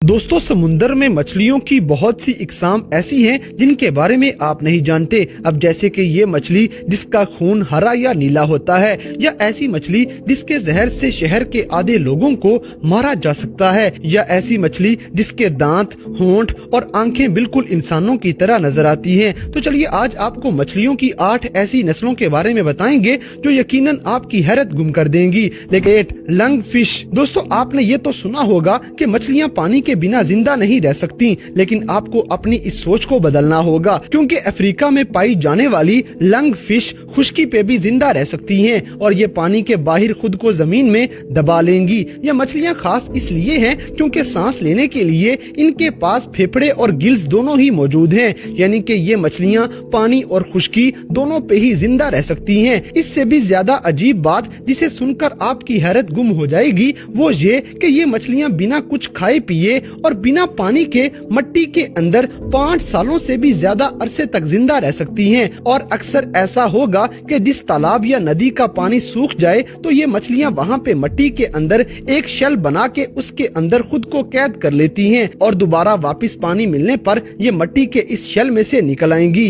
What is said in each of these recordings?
दोस्तों, समुंदर में मछलियों की बहुत सी इकसाम ऐसी हैं जिनके बारे में आप नहीं जानते। अब जैसे कि ये मछली जिसका खून हरा या नीला होता है, या ऐसी मछली जिसके जहर से शहर के आधे लोगों को मारा जा सकता है, या ऐसी मछली जिसके दांत, होंठ और आंखें बिल्कुल इंसानों की तरह नजर आती हैं। तो चलिए आज आपको मछलियों की 8 ऐसी नस्लों के बारे में बताएंगे जो यकीनन आपकी हैरत गुम कर देंगी। लेकिन लंग फिश, दोस्तों आपने ये तो सुना होगा कि मछलियां पानी के बिना जिंदा नहीं रह सकती, लेकिन आपको अपनी इस सोच को बदलना होगा, क्योंकि अफ्रीका में पाई जाने वाली लंग फिश खुश्की पे भी जिंदा रह सकती हैं और ये पानी के बाहर खुद को जमीन में दबा लेंगी। ये मछलियां खास इसलिए हैं क्योंकि सांस लेने के लिए इनके पास फेफड़े और गिल्स दोनों ही मौजूद हैं, यानी कि ये मछलियां पानी और खुश्की दोनों पे ही जिंदा रह सकती हैं। इससे भी ज्यादा अजीब बात जिसे सुनकर आपकी हैरत गुम हो जाएगी वो ये कि ये मछलियां बिना कुछ खाए पिए और बिना पानी के मट्टी के अंदर 5 सालों से भी ज्यादा अरसे तक जिंदा रह सकती हैं। और अक्सर ऐसा होगा कि जिस तालाब या नदी का पानी सूख जाए तो ये मछलियां वहाँ पे मट्टी के अंदर एक शेल बना के उसके अंदर खुद को कैद कर लेती हैं और दोबारा वापस पानी मिलने पर ये मट्टी के इस शेल में से निकल आएंगी।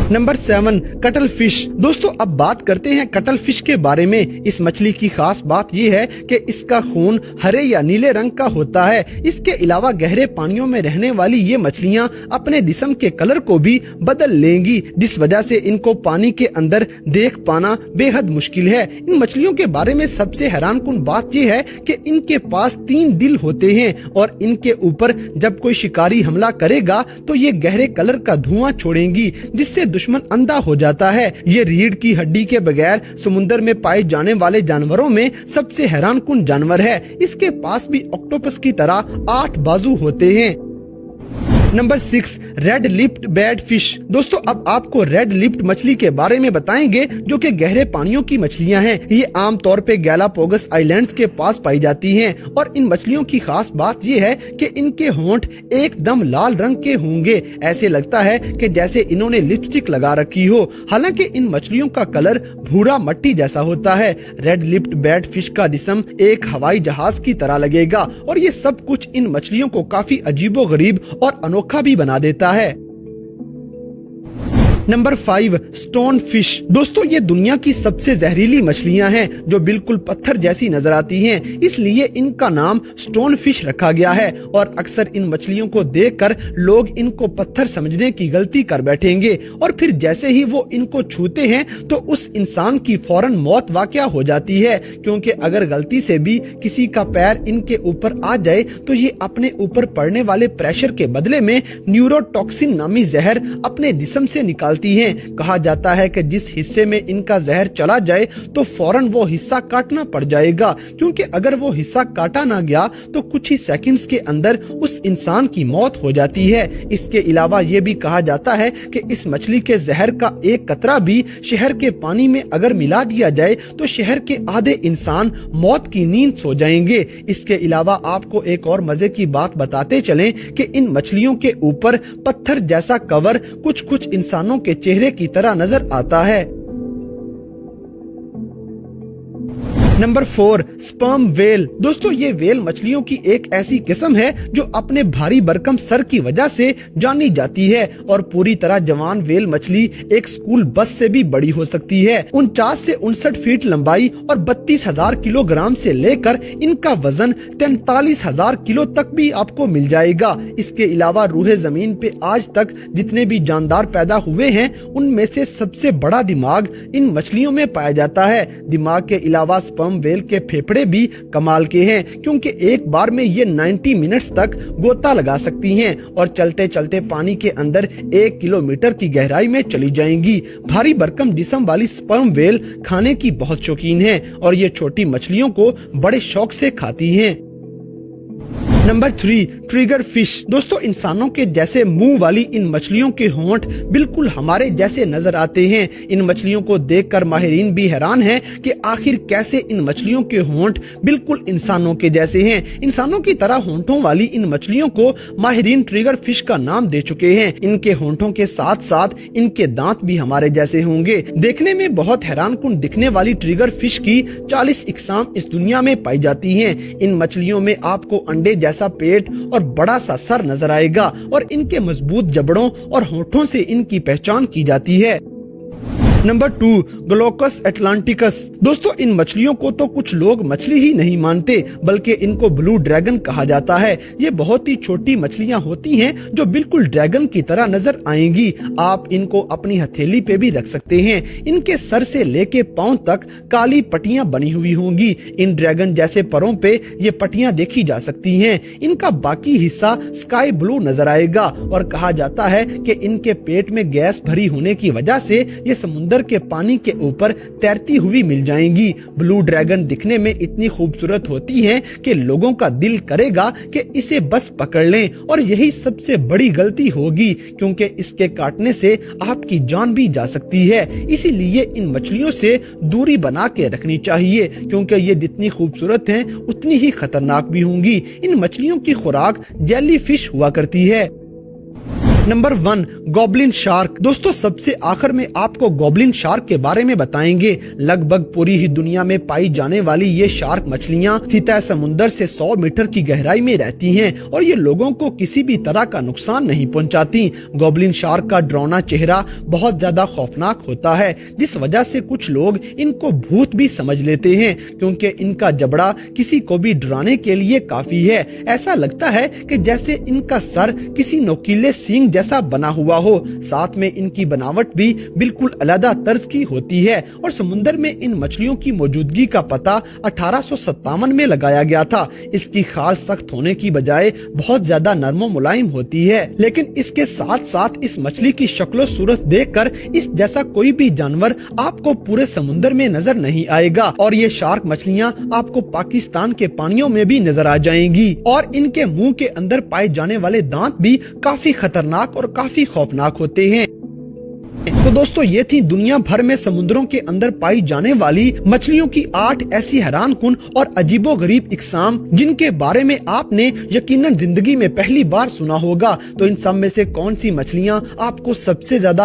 Number 7, cuttle fish. दोस्तों अब बात करते हैं कटल फिश के बारे में। इस मछली की खास बात यह है कि इसका खून हरे या नीले रंग का होता है। इसके अलावा गहरे पानियों में रहने वाली ये मछलियां अपने जिस्म के कलर को भी बदल लेंगी, जिस वजह से इनको पानी के अंदर देख पाना बेहद मुश्किल है। इन मछलियों के बारे में सबसे हैरानकुन बात यह है कि इनके पास 3 दिल होते हैं और इनके ऊपर जब कोई शिकारी हमला करेगा तो ये गहरे कलर का धुआं छोड़ेंगी, जिससे दुश्मन अंधा हो जाता है। ये रीढ़ की हड्डी के बगैर समुद्र में पाए जाने वाले जानवरों में सबसे हैरानकुन जानवर है। इसके पास भी ऑक्टोपस की तरह 8 बाजू होते हैं। Number 6, red lipped bad fish. दोस्तों अब आपको रेड लिप्ड मछली के बारे में बताएंगे जो कि गहरे पानियों की मछलियां हैं। ये आम तौर पे गैलापागोस आइलैंड्स के पास पाई जाती हैं और इन मछलियों की खास बात ये है कि इनके होंठ एकदम लाल रंग के होंगे। ऐसे लगता है कि जैसे इन्होंने लिपस्टिक लगा रखी हो। हालांकि इन मछलियों का कलर भूरा मट्टी जैसा होता है। रेड लिप्ड बैड फिश का जिस्म एक हवाई जहाज की तरह लगेगा और ये सब कुछ इन मछलियों को काफी अजीबोगरीब और अनोखा भी बना देता है। Number 5, stone fish. दोस्तों ये दुनिया की सबसे जहरीली मछलियां हैं जो बिल्कुल पत्थर जैसी नजर आती हैं, इसलिए इनका नाम स्टोन फिश रखा गया है। और अक्सर इन मछलियों को देखकर लोग इनको पत्थर समझने की गलती कर बैठेंगे और फिर जैसे ही वो इनको छूते हैं तो उस इंसान की फौरन मौत वाक़या हो जाती है, क्योंकि अगर गलती से भी किसी का पैर इनके ऊपर आ जाए तो ये अपने ऊपर पड़ने वाले प्रेशर के बदले में न्यूरोटॉक्सिन नामी जहर अपने जिस्म से निकालती हैं। कहा जाता है कि जिस हिस्से में इनका जहर चला जाए तो फौरन वो हिस्सा काटना पड़ जाएगा, क्योंकि अगर वो हिस्सा काटा ना गया तो कुछ ही सेकंड्स के अंदर उस इंसान की मौत हो जाती है। इसके अलावा ये भी कहा जाता है कि इस मछली के जहर का एक कतरा भी शहर के पानी में अगर मिला दिया जाए तो शहर के आधे इंसान मौत की नींद सो जाएंगे। इसके अलावा आपको एक और मजे की बात बताते चलें कि इन मछलियों के ऊपर पत्थर जैसा कवर कुछ इंसानों के चेहरे की तरह नजर आता है। Number 4, sperm whale. दोस्तों ये वेल मछलियों की एक ऐसी किस्म है जो अपने भारी भरकम सर की वजह से जानी जाती है और पूरी तरह जवान वेल मछली एक स्कूल बस से भी बड़ी हो सकती है। 49 से 59 फीट लंबाई और 32,000 किलोग्राम से लेकर इनका वजन 43,000 किलो तक भी आपको मिल जाएगा। इसके अलावा रूहे जमीन पे आज तक जितने भी जानदार पैदा हुए हैं उनमें से सबसे बड़ा दिमाग इन मछलियों में पाया जाता है। दिमाग के अलावा स्पर्म वेल के फेफड़े भी कमाल के हैं, क्योंकि एक बार में ये 90 मिनट्स तक गोता लगा सकती हैं और चलते चलते पानी के अंदर 1 किलोमीटर की गहराई में चली जाएंगी। भारी भरकम जिस्म वाली स्पर्म वेल खाने की बहुत शौकीन है और ये छोटी मछलियों को बड़े शौक से खाती हैं। Number 3, trigger fish. दोस्तों, इंसानों के जैसे मुंह वाली इन मछलियों के होंठ बिल्कुल हमारे जैसे नजर आते हैं। इन मछलियों को देखकर माहिरीन भी हैरान हैं कि आखिर कैसे इन मछलियों के होंठ बिल्कुल इंसानों के जैसे हैं। इंसानों की तरह होंठों वाली इन मछलियों को माहिरीन ट्रिगर फिश का नाम दे चुके हैं। इनके होंठों के साथ साथ इनके दांत भी हमारे जैसे होंगे। देखने में बहुत हैरानकुन दिखने वाली ट्रिगर फिश की 40 इकसाम इस दुनिया में पाई जाती हैं। इन मछलियों में आपको अंडे जैसा पेट और बड़ा सा सर नजर आएगा और इनके मजबूत जबड़ों और होंठों से इनकी पहचान की जाती है। Number 2, Glaucus एटलांटिकस। दोस्तों, इन मछलियों को तो कुछ लोग मछली ही नहीं मानते बल्कि इनको ब्लू ड्रैगन कहा जाता है। ये बहुत ही छोटी मछलियां होती हैं जो बिल्कुल ड्रैगन की तरह नजर आएंगी। आप इनको अपनी हथेली पे भी रख सकते हैं। इनके सर से लेके पांव तक काली पट्टियां बनी हुई होंगी। इन ड्रैगन जैसे परों पे ये पट्टियां देखी जा सकती हैं। इनका बाकी हिस्सा स्काई ब्लू नजर आएगा और कहा जाता है कि इनके पेट में गैस भरी होने की वजह से ये समुद्र के पानी के ऊपर तैरती हुई मिल जाएंगी। ब्लू ड्रैगन दिखने में इतनी खूबसूरत होती हैं कि लोगों का दिल करेगा कि इसे बस पकड़ लें, और यही सबसे बड़ी गलती होगी क्योंकि इसके काटने से आपकी जान भी जा सकती है। इसीलिए इन मछलियों से दूरी बना के रखनी चाहिए क्योंकि ये जितनी खूबसूरत हैं उतनी ही खतरनाक भी होंगी। इन मछलियों की खुराक जेली फिश हुआ करती है। Number 1, goblin shark. दोस्तों, सबसे आखिर में आपको गॉबलिन शार्क के बारे में बताएंगे। लगभग पूरी ही दुनिया में पाई जाने वाली ये शार्क मछलियां सतह समुद्र से 100 मीटर की गहराई में रहती हैं और ये लोगों को किसी भी तरह का नुकसान नहीं पहुंचाती। गॉबलिन शार्क का डरावना चेहरा बहुत ज्यादा खौफनाक होता है, जिस वजह से कुछ लोग इनको भूत भी समझ लेते हैं क्योंकि इनका जबड़ा किसी को भी डराने के लिए काफी है। ऐसा लगता है कि जैसे इनका सर किसी नोकीले सींग जैसा बना हुआ हो। साथ में इनकी बनावट भी बिल्कुल अलग तर्ज की होती है और समुद्र में इन मछलियों की मौजूदगी का पता 1857 में लगाया गया था। इसकी खाल सख्त होने की बजाय बहुत ज्यादा नरम मुलायम होती है, लेकिन इसके साथ साथ इस मछली की शक्लो सूरत देखकर इस जैसा कोई भी जानवर आपको पूरे समुद्र में नजर नहीं आएगा और ये शार्क मछलियां आपको पाकिस्तान के पानियों में भी नजर आ जाएंगी। और इनके मुंह के अंदर पाए जाने वाले दांत भी काफी खतरनाक और काफी खौफनाक होते हैं। तो दोस्तों, ये थी दुनिया भर में समुद्रों के अंदर पाई जाने वाली मछलियों की 8 ऐसी हैरानकुन और अजीबोगरीब इकसाम जिनके बारे में आपने यकीनन जिंदगी में पहली बार सुना होगा। तो इन सब में से कौन सी मछलियां आपको सबसे ज्यादा